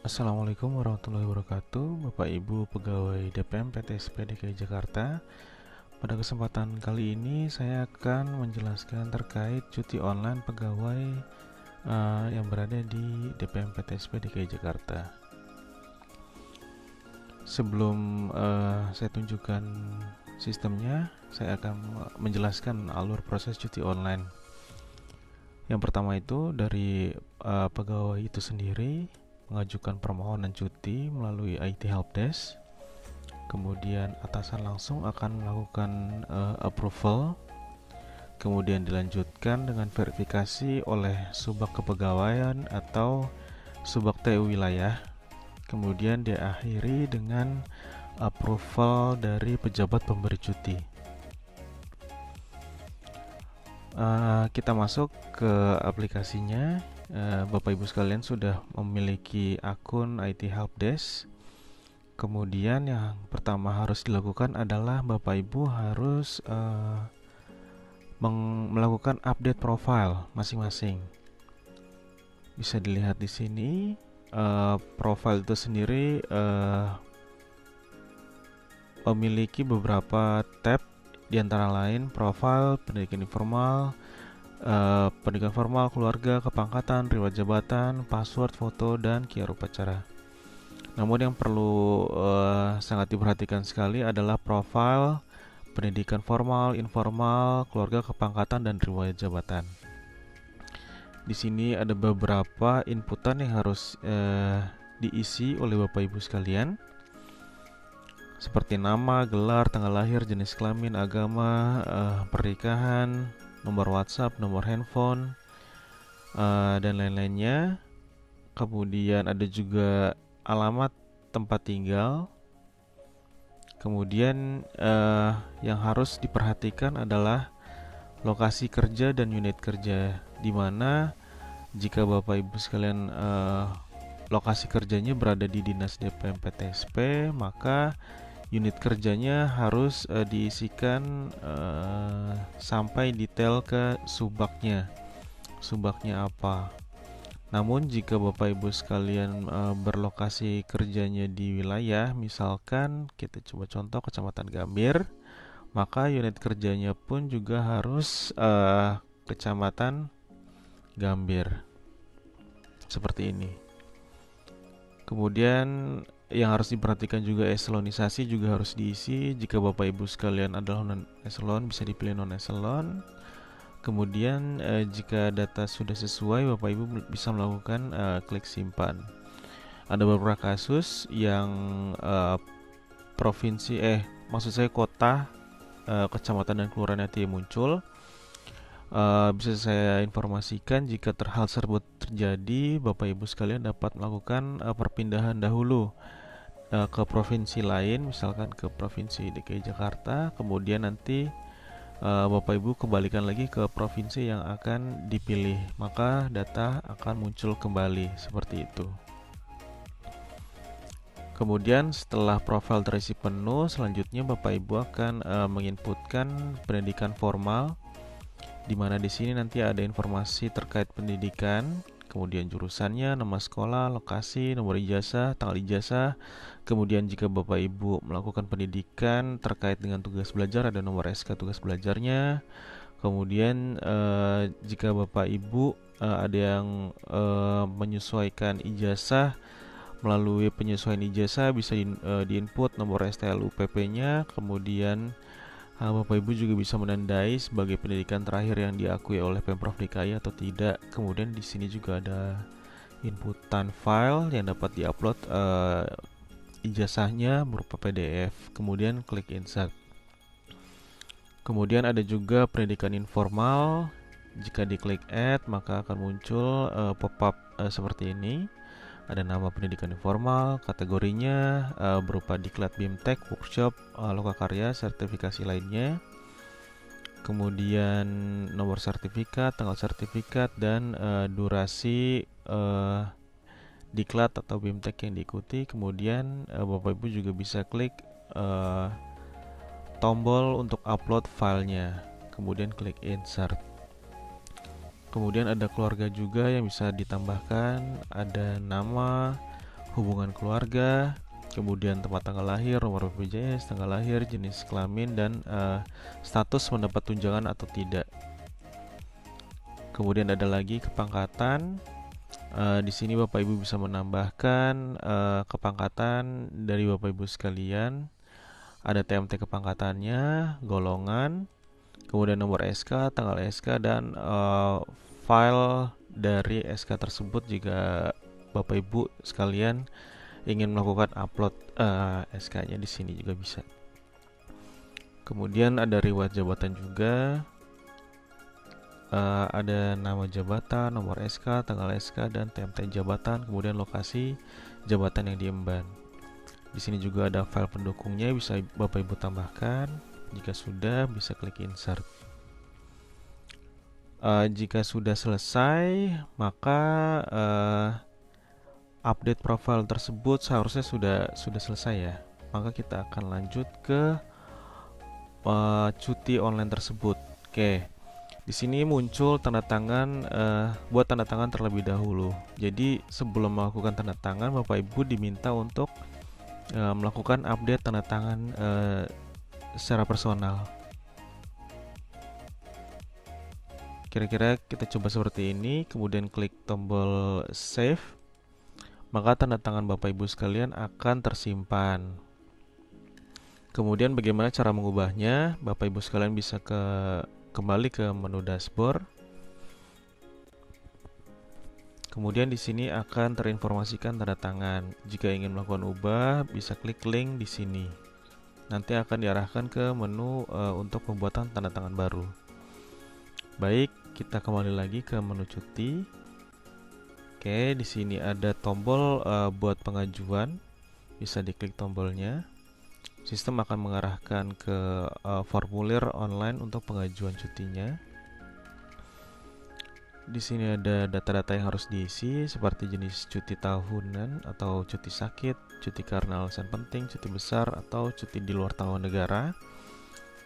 Assalamualaikum warahmatullahi wabarakatuh, Bapak Ibu pegawai DPM PTSP DKI Jakarta. Pada kesempatan kali ini saya akan menjelaskan terkait cuti online pegawai yang berada di DPM PTSP DKI Jakarta. Sebelum saya tunjukkan sistemnya, saya akan menjelaskan alur proses cuti online. Yang pertama itu dari pegawai itu sendiri mengajukan permohonan cuti melalui IT Helpdesk. Kemudian atasan langsung akan melakukan approval. Kemudian dilanjutkan dengan verifikasi oleh Subak Kepegawaian atau Subak TU Wilayah. Kemudian diakhiri dengan approval dari pejabat pemberi cuti. Kita masuk ke aplikasinya. Bapak Ibu sekalian sudah memiliki akun IT Helpdesk. Kemudian yang pertama harus dilakukan adalah Bapak Ibu harus melakukan update profile masing-masing. Bisa dilihat di sini, profile itu sendiri memiliki beberapa tab, di antara lain profile, pendidikan formal, keluarga, kepangkatan, riwayat jabatan, password, foto, dan QR upacara. Namun yang perlu sangat diperhatikan sekali adalah profil, pendidikan formal, informal, keluarga, kepangkatan, dan riwayat jabatan. Di sini ada beberapa inputan yang harus diisi oleh Bapak Ibu sekalian, seperti nama, gelar, tanggal lahir, jenis kelamin, agama, pernikahan, nomor WhatsApp, nomor handphone, dan lain-lainnya. Kemudian ada juga alamat tempat tinggal. Kemudian yang harus diperhatikan adalah lokasi kerja dan unit kerja, di mana jika Bapak Ibu sekalian lokasi kerjanya berada di Dinas DPM PTSP, maka unit kerjanya harus diisikan sampai detail ke subaknya apa. Namun jika Bapak Ibu sekalian berlokasi kerjanya di wilayah, misalkan kita coba contoh Kecamatan Gambir, maka unit kerjanya pun juga harus Kecamatan Gambir, seperti ini. Kemudian yang harus diperhatikan juga eselonisasi juga harus diisi. Jika Bapak Ibu sekalian adalah non eselon, bisa dipilih non eselon. Kemudian jika data sudah sesuai, Bapak Ibu bisa melakukan klik simpan. Ada beberapa kasus yang maksud saya kota, kecamatan dan kelurahan yang tidak muncul. Bisa saya informasikan jika hal tersebut terjadi, Bapak Ibu sekalian dapat melakukan perpindahan dahulu ke provinsi lain, misalkan ke provinsi DKI Jakarta, kemudian nanti Bapak Ibu kembalikan lagi ke provinsi yang akan dipilih, maka data akan muncul kembali seperti itu. Kemudian setelah profil terisi penuh, selanjutnya Bapak Ibu akan menginputkan pendidikan formal, di mana di sini nanti ada informasi terkait pendidikan, kemudian jurusannya, nama sekolah, lokasi, nomor ijazah, tanggal ijazah. Kemudian jika Bapak Ibu melakukan pendidikan terkait dengan tugas belajar, ada nomor SK tugas belajarnya. Kemudian jika Bapak Ibu ada yang menyesuaikan ijazah, melalui penyesuaian ijazah bisa diinput nomor STL UPP-nya. Kemudian Bapak Ibu juga bisa menandai sebagai pendidikan terakhir yang diakui oleh Pemprov DKI atau tidak. Kemudian di sini juga ada inputan file yang dapat diupload ijazahnya berupa PDF. Kemudian klik insert. Kemudian ada juga pendidikan informal. Jika diklik add, maka akan muncul pop-up seperti ini. Ada nama pendidikan informal, kategorinya berupa diklat BIMTEK, workshop, lokakarya, sertifikasi lainnya. Kemudian nomor sertifikat, tanggal sertifikat, dan durasi diklat atau BIMTEK yang diikuti. Kemudian Bapak Ibu juga bisa klik tombol untuk upload filenya, kemudian klik insert. Kemudian ada keluarga juga yang bisa ditambahkan, ada nama, hubungan keluarga, kemudian tempat tanggal lahir, nomor BPJS, tanggal lahir, jenis kelamin, dan status mendapat tunjangan atau tidak. Kemudian ada lagi kepangkatan. Di sini Bapak Ibu bisa menambahkan kepangkatan dari Bapak Ibu sekalian. Ada TMT kepangkatannya, golongan, kemudian nomor SK, tanggal SK, dan file dari SK tersebut jika Bapak Ibu sekalian ingin melakukan upload SK-nya di sini juga bisa. Kemudian ada riwayat jabatan juga. Ada nama jabatan, nomor SK, tanggal SK, dan TMT jabatan, kemudian lokasi jabatan yang diemban. Di sini juga ada file pendukungnya, bisa Bapak Ibu tambahkan. Jika sudah, bisa klik insert. Jika sudah selesai, maka update profile tersebut seharusnya sudah selesai ya. Maka kita akan lanjut ke cuti online tersebut. Oke. Di sini muncul tanda tangan, buat tanda tangan terlebih dahulu. Jadi sebelum melakukan tanda tangan, Bapak Ibu diminta untuk melakukan update tanda tangan secara personal. Kira-kira kita coba seperti ini, kemudian klik tombol save, maka tanda tangan Bapak Ibu sekalian akan tersimpan. Kemudian bagaimana cara mengubahnya? Bapak Ibu sekalian bisa kembali ke menu dashboard. Kemudian di sini akan terinformasikan tanda tangan. Jika ingin melakukan ubah, bisa klik link di sini. Nanti akan diarahkan ke menu untuk pembuatan tanda tangan baru. Baik, kita kembali lagi ke menu cuti. Oke, di sini ada tombol buat pengajuan. Bisa diklik tombolnya. Sistem akan mengarahkan ke formulir online untuk pengajuan cutinya. Di sini ada data-data yang harus diisi seperti jenis cuti tahunan atau cuti sakit, cuti karena alasan penting, cuti besar atau cuti di luar tanggungan negara.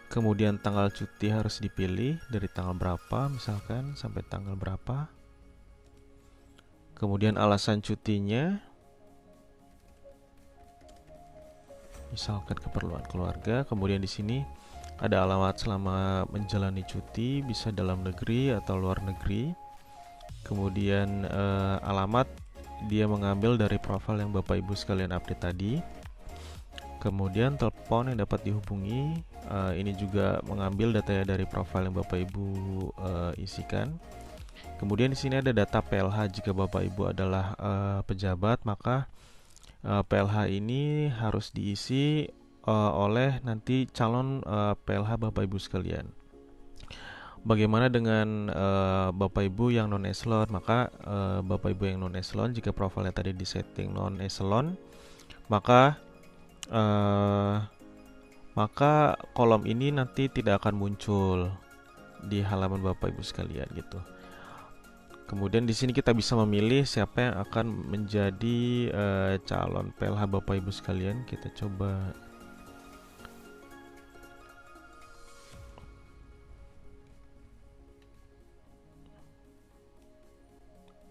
Kemudian tanggal cuti harus dipilih dari tanggal berapa misalkan sampai tanggal berapa. Kemudian alasan cutinya, misalkan keperluan keluarga. Kemudian di sini ada alamat selama menjalani cuti, bisa dalam negeri atau luar negeri. Kemudian alamat dia mengambil dari profil yang Bapak Ibu sekalian update tadi. Kemudian telepon yang dapat dihubungi, ini juga mengambil data dari profil yang Bapak Ibu isikan. Kemudian di sini ada data PLH. Jika Bapak Ibu adalah pejabat, maka PLH ini harus diisi oleh nanti calon PLH Bapak Ibu sekalian. Bagaimana dengan Bapak Ibu yang non eselon? Maka Bapak Ibu yang non eselon, jika profilnya tadi disetting non eselon, maka kolom ini nanti tidak akan muncul di halaman Bapak Ibu sekalian gitu. Kemudian di sini kita bisa memilih siapa yang akan menjadi calon PLH Bapak Ibu sekalian. Kita coba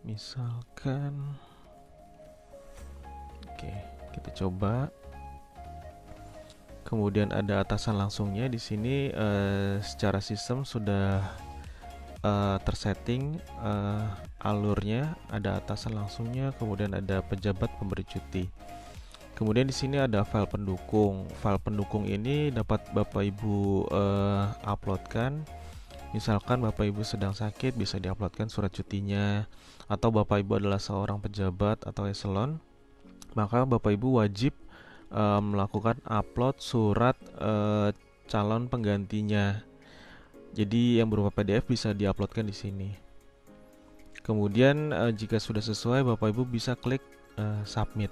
misalkan, oke, kita coba. Kemudian ada atasan langsungnya di sini, secara sistem sudah tersetting alurnya, ada atasan langsungnya, kemudian ada pejabat pemberi cuti. Kemudian di sini ada file pendukung. File pendukung ini dapat Bapak Ibu uploadkan. Misalkan Bapak Ibu sedang sakit, bisa diuploadkan surat cutinya. Atau Bapak Ibu adalah seorang pejabat atau eselon, maka Bapak Ibu wajib melakukan upload surat calon penggantinya. Jadi yang berupa PDF bisa diuploadkan di sini. Kemudian jika sudah sesuai, Bapak Ibu bisa klik submit.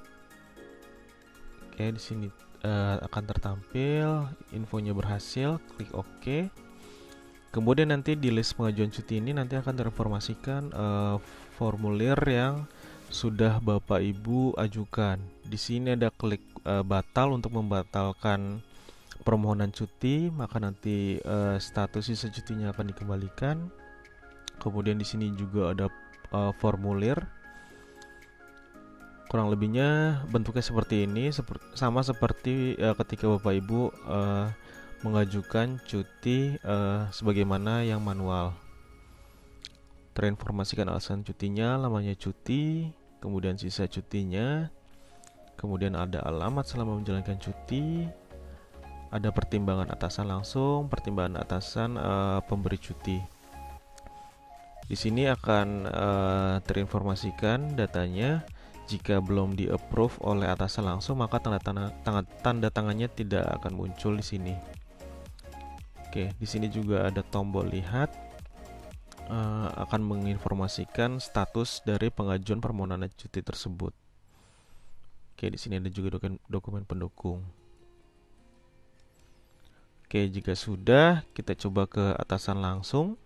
Oke, di sini akan tertampil infonya berhasil, klik OK. Kemudian nanti di list pengajuan cuti ini nanti akan terinformasikan formulir yang sudah Bapak Ibu ajukan. Di sini ada klik batal untuk membatalkan permohonan cuti, maka nanti status sisa cutinya akan dikembalikan. Kemudian di sini juga ada formulir. Kurang lebihnya bentuknya seperti ini, sama seperti ketika Bapak Ibu mengajukan cuti sebagaimana yang manual. Terinformasikan alasan cutinya, lamanya cuti, kemudian sisa cutinya, kemudian ada alamat selama menjalankan cuti, ada pertimbangan atasan langsung, pertimbangan atasan pemberi cuti. Di sini akan terinformasikan datanya. Jika belum di-approve oleh atasan langsung, maka tanda tangannya tidak akan muncul di sini. Oke, di sini juga ada tombol lihat, akan menginformasikan status dari pengajuan permohonan cuti tersebut. Oke, di sini ada juga dokumen pendukung. Oke, jika sudah, kita coba ke atasan langsung.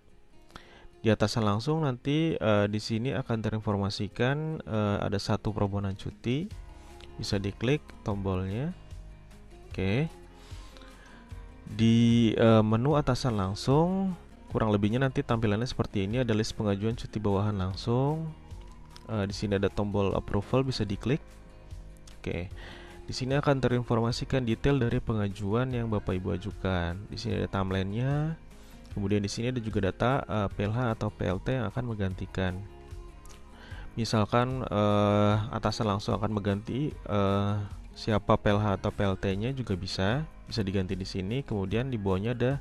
Di atasan langsung nanti di sini akan terinformasikan ada satu permohonan cuti, bisa diklik tombolnya. Oke, di menu atasan langsung kurang lebihnya nanti tampilannya seperti ini, ada list pengajuan cuti bawahan langsung. Di sini ada tombol approval, bisa diklik. Oke, di sini akan terinformasikan detail dari pengajuan yang Bapak Ibu ajukan. Di sini ada timelinenya. Kemudian di sini ada juga data PLH atau PLT yang akan menggantikan. Misalkan atasan langsung akan mengganti siapa PLH atau PLT-nya juga bisa diganti di sini. Kemudian di bawahnya ada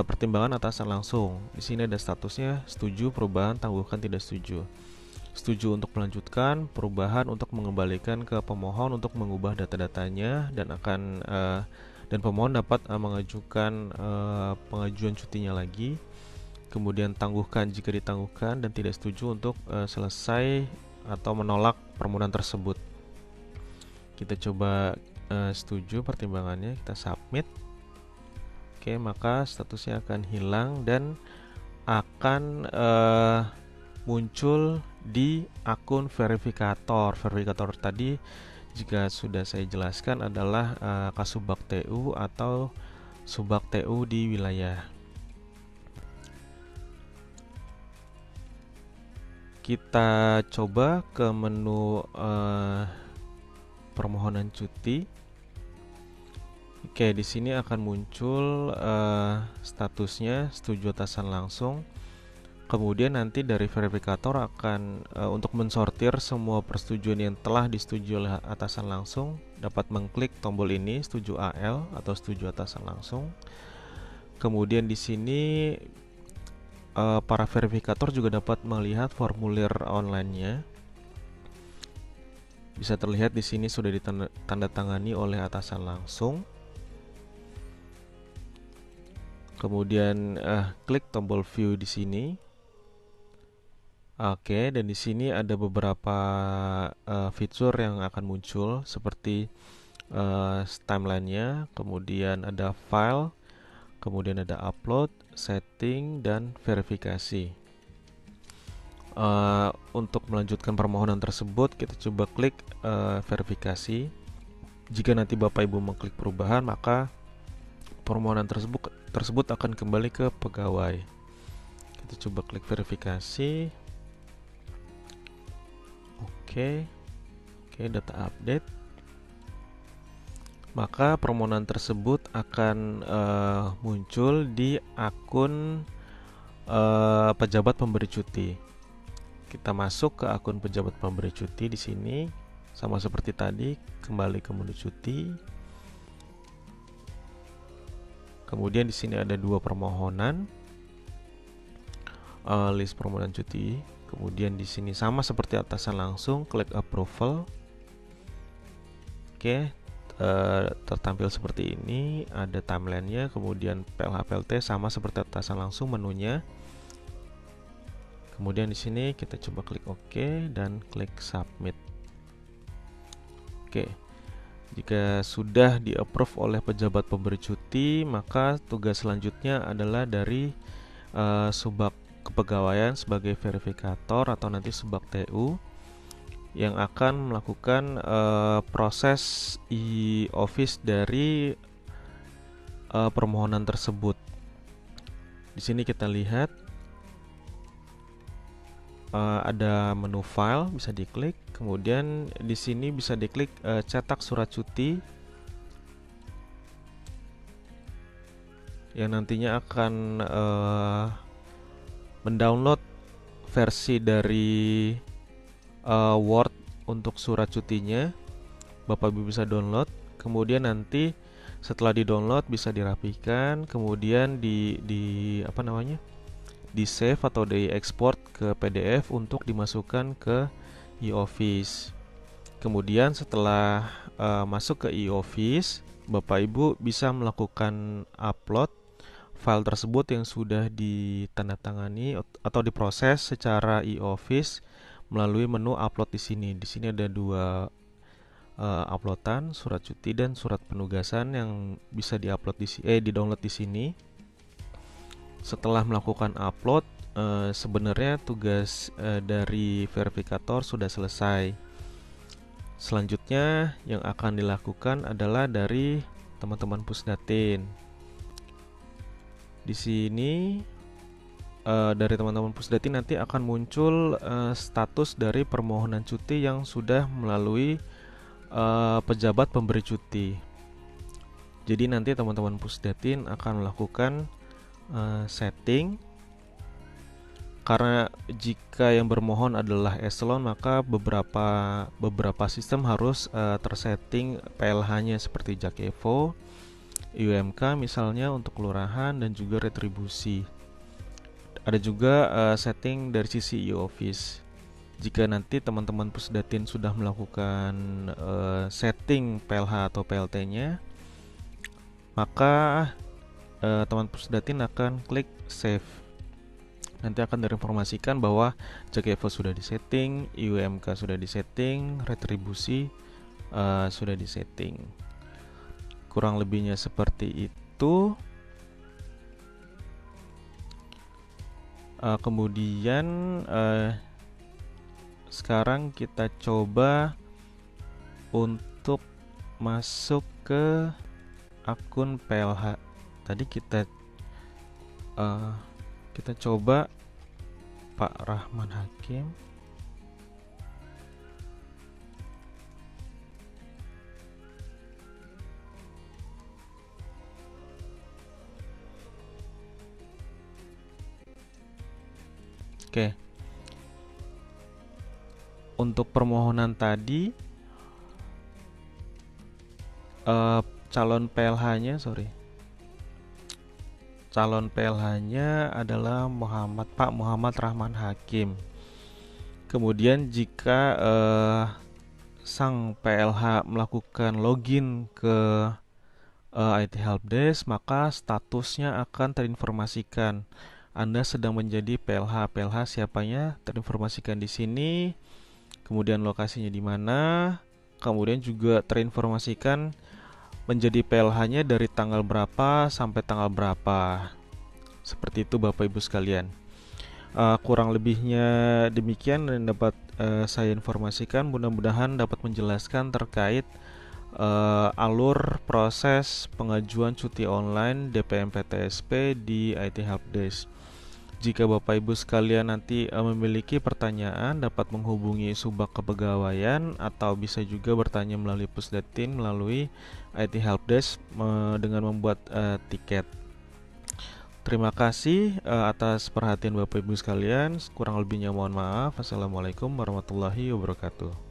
pertimbangan atasan langsung. Di sini ada statusnya setuju, perubahan, tangguhkan, tidak setuju. Setuju untuk melanjutkan, perubahan untuk mengembalikan ke pemohon untuk mengubah data-datanya dan pemohon dapat mengajukan pengajuan cutinya lagi. Kemudian tangguhkan jika ditangguhkan, dan tidak setuju untuk selesai atau menolak permohonan tersebut. Kita coba setuju pertimbangannya, kita submit. Oke, maka statusnya akan hilang dan akan muncul di akun verifikator. Verifikator tadi jika sudah saya jelaskan adalah Kasubag TU atau Subag TU di wilayah. Kita coba ke menu permohonan cuti. Oke, di sini akan muncul statusnya setuju atasan langsung. Kemudian nanti dari verifikator akan untuk mensortir semua persetujuan yang telah disetujui oleh atasan langsung, dapat mengklik tombol ini, setuju AL atau setuju atasan langsung. Kemudian di sini para verifikator juga dapat melihat formulir online-nya. Bisa terlihat di sini sudah ditandatangani oleh atasan langsung. Kemudian klik tombol view di sini. Oke, dan di sini ada beberapa fitur yang akan muncul seperti timeline-nya, kemudian ada file, kemudian ada upload, setting, dan verifikasi. Untuk melanjutkan permohonan tersebut, kita coba klik verifikasi. Jika nanti Bapak Ibu mengklik perubahan, maka permohonan tersebut akan kembali ke pegawai. Kita coba klik verifikasi. Oke, data update. Maka permohonan tersebut akan muncul di akun pejabat pemberi cuti. Kita masuk ke akun pejabat pemberi cuti di sini, sama seperti tadi, kembali ke menu cuti. Kemudian di sini ada dua permohonan, list permohonan cuti. Kemudian di sini sama seperti atasan langsung, klik approval. Oke, tertampil seperti ini, ada timelinenya, kemudian PLH PLT sama seperti atasan langsung menunya. Kemudian di sini kita coba klik OK dan klik submit. Oke. Jika sudah di-approve oleh pejabat pemberi cuti, maka tugas selanjutnya adalah dari Subag Kepegawaian sebagai verifikator atau nanti Subag TU yang akan melakukan proses e-office dari permohonan tersebut. Di sini kita lihat ada menu file, bisa diklik. Kemudian di sini bisa diklik cetak surat cuti yang nantinya akan mendownload versi dari Word untuk surat cutinya. Bapak Ibu bisa download, kemudian nanti setelah di-download bisa dirapikan, kemudian di save atau di export ke PDF untuk dimasukkan ke e-office. Kemudian setelah masuk ke e-office, Bapak Ibu bisa melakukan upload file tersebut yang sudah ditandatangani atau diproses secara e-office melalui menu upload di sini. Di sini ada dua uploadan, surat cuti dan surat penugasan yang bisa di-download di sini. Setelah melakukan upload, sebenarnya tugas dari verifikator sudah selesai. Selanjutnya yang akan dilakukan adalah dari teman-teman Pusdatin. Di sini dari teman-teman Pusdatin nanti akan muncul status dari permohonan cuti yang sudah melalui pejabat pemberi cuti. Jadi nanti teman-teman Pusdatin akan melakukan setting, karena jika yang bermohon adalah eselon, maka beberapa sistem harus tersetting PLH-nya seperti JAK-EVO, IUMK misalnya untuk kelurahan dan juga retribusi. Ada juga setting dari sisi e-office. Jika nanti teman-teman Pusdatin sudah melakukan setting PLH atau PLT-nya, maka teman Pusdatin akan klik save. Nanti akan diinformasikan bahwa JAK-EVO sudah disetting, IUMK sudah disetting, retribusi sudah disetting. Kurang lebihnya seperti itu. Kemudian sekarang kita coba untuk masuk ke akun PLH. Tadi kita coba Pak Rahman Hakim. Oke. Untuk permohonan tadi calon PLH-nya adalah Pak Muhammad Rahman Hakim. Kemudian jika sang PLH melakukan login ke IT Helpdesk, maka statusnya akan terinformasikan. Anda sedang menjadi PLH. PLH siapanya terinformasikan di sini. Kemudian lokasinya di mana. Kemudian juga terinformasikan menjadi PLH-nya dari tanggal berapa sampai tanggal berapa. Seperti itu Bapak Ibu sekalian. Kurang lebihnya demikian yang dapat saya informasikan. Mudah-mudahan dapat menjelaskan terkait alur proses pengajuan cuti online DPM-PTSP di IT Helpdesk. Jika Bapak Ibu sekalian nanti memiliki pertanyaan, dapat menghubungi Subak Kepegawaian atau bisa juga bertanya melalui Pusdatin melalui IT Helpdesk dengan membuat tiket. Terima kasih atas perhatian Bapak Ibu sekalian. Kurang lebihnya mohon maaf. Assalamualaikum warahmatullahi wabarakatuh.